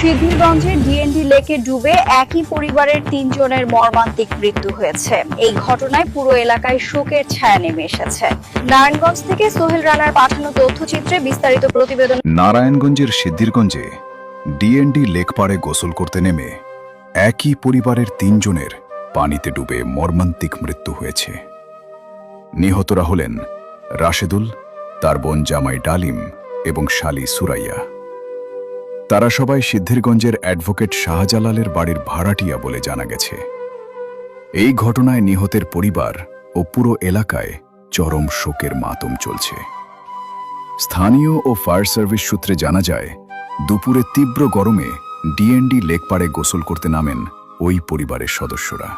সিদ্ধিরগঞ্জের DND লেকে ডুবে একই পরিবারের ৩ জনের মর্মান্তিক মৃত্যু হয়েছে। এই ঘটনায় পুরো এলাকায় শোকের ছায়া নেমে এসেছে। নারায়ণগঞ্জ থেকে সোহেল রানার পাঠানো তথ্যচিত্রে বিস্তারিত প্রতিবেদন। নারায়ণগঞ্জের সিদ্ধিরগঞ্জে ডিএনডি লেক পাড়ে গোসল করতে নেমে একই পরিবারের ৩ জনের পানিতে ডুবে মর্মান্তিক মৃত্যু হয়েছে। নিহতরা হলেন রাশেদুল, তার বোন জামাই ডালিম এবং শালী সুরাইয়া। তারা সবাই সিদ্ধিরগঞ্জের অ্যাডভোকেট শাহজালালের বাড়ির ভাড়াটিয়া বলে জানা গেছে। এই ঘটনায় নিহতের পরিবার ও পুরো এলাকায় চরম শোকের মাতম চলছে। স্থানীয় ও ফায়ার সার্ভিস সূত্রে জানা যায়, দুপুরে তীব্র গরমে ডিএনডি লেক পাড়ে গোসল করতে নামেন ওই পরিবারের সদস্যরা।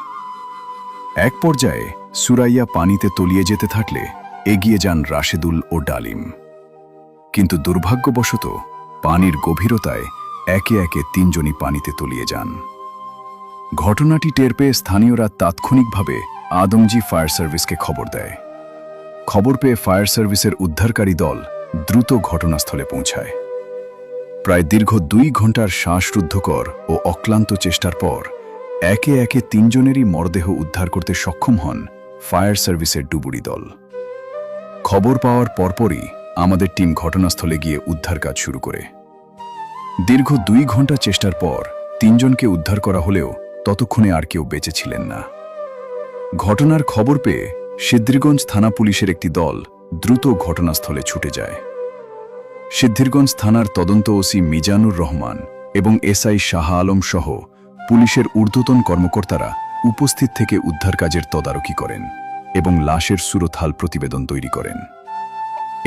এক পর্যায়ে সুরাইয়া পানিতে তলিয়ে যেতে থাকলে এগিয়ে যান রাশেদুল ও ডালিম, কিন্তু দুর্ভাগ্যবশত পানির গভীরতায় একে একে ৩ জনই পানিতে তলিয়ে যান। ঘটনাটি টের পেয়ে স্থানীয়রা তাৎক্ষণিকভাবে আদমজি ফায়ার সার্ভিসকে খবর দেয়। খবর পেয়ে ফায়ার সার্ভিসের উদ্ধারকারী দল দ্রুত ঘটনাস্থলে পৌঁছায়। প্রায় দীর্ঘ ২ ঘন্টার শ্বাসরুদ্ধকর ও অক্লান্ত চেষ্টার পর একে একে ৩ জনেরই মরদেহ উদ্ধার করতে সক্ষম হন ফায়ার সার্ভিসের ডুবুরি দল। খবর পাওয়ার পরপরই আমাদের টিম ঘটনাস্থলে গিয়ে উদ্ধার কাজ শুরু করে। দীর্ঘ ২ ঘন্টা চেষ্টার পর ৩ জনকে উদ্ধার করা হলেও ততক্ষণে আর কেউ বেঁচে ছিলেন না। ঘটনার খবর পেয়ে সিদ্ধিরগঞ্জ থানা পুলিশের একটি দল দ্রুত ঘটনাস্থলে ছুটে যায়। সিদ্ধিরগঞ্জ থানার তদন্ত ওসি মিজানুর রহমান এবং এসআই শাহ আলম সহ পুলিশের ঊর্ধ্বতন কর্মকর্তারা উপস্থিত থেকে উদ্ধার কাজের তদারকি করেন এবং লাশের সুরতহাল প্রতিবেদন তৈরি করেন।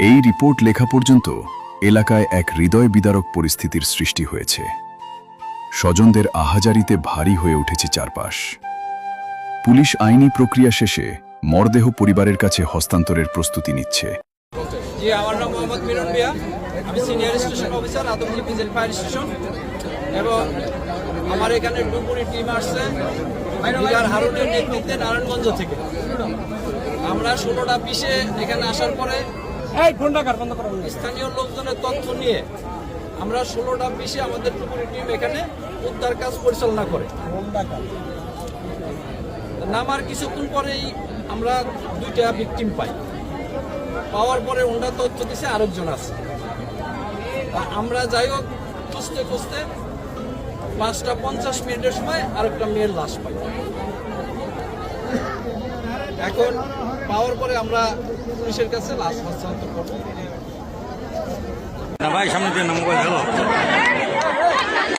এই রিপোর্ট লেখা পর্যন্ত এলাকায় এক হৃদয় বিদারক পরিস্থিতির সৃষ্টি হয়েছে। স্বজনদের আহাজারিতে ভারী হয়ে উঠেছে চারপাশ। পুলিশ আইনি প্রক্রিয়া শেষে মরদেহ পরিবারের কাছে হস্তান্তরের প্রস্তুতি নিচ্ছে। জি, আমার নাম মোহাম্মদ মিলন মিয়া। আমি senior station officer, Adamjee Vezel fire station. এবং আমার এখানে ডুবুরি টিম আসছে বিরার হারুনের নেতৃত্বে নারায়ণগঞ্জ থেকে। আমরা 16টা পিসে এখানে আসার পরে স্থানীয় লোকজনের তথ্য নিয়ে আমরা 16টা পিসে আমাদের ডুবুরি টিম এখানে উদ্ধার কাজ পরিচালনা করে। নামার কিছুক্ষণ পরেই আমরা 2টা ভিকটিম পাই। পাওয়ার পরে ওনারা তথ্য দিছে আরেকজন আছে। আমরা যাই হোক খুঁজতে খুঁজতে 5:50 সময় আরেকটা মেয়ের লাশ পাই। এখন পাওয়ার পরে আমরা পুলিশের কাছে লাশ হস্তান্তর করবো। ভাই সামনে দিয়ে মোবাইল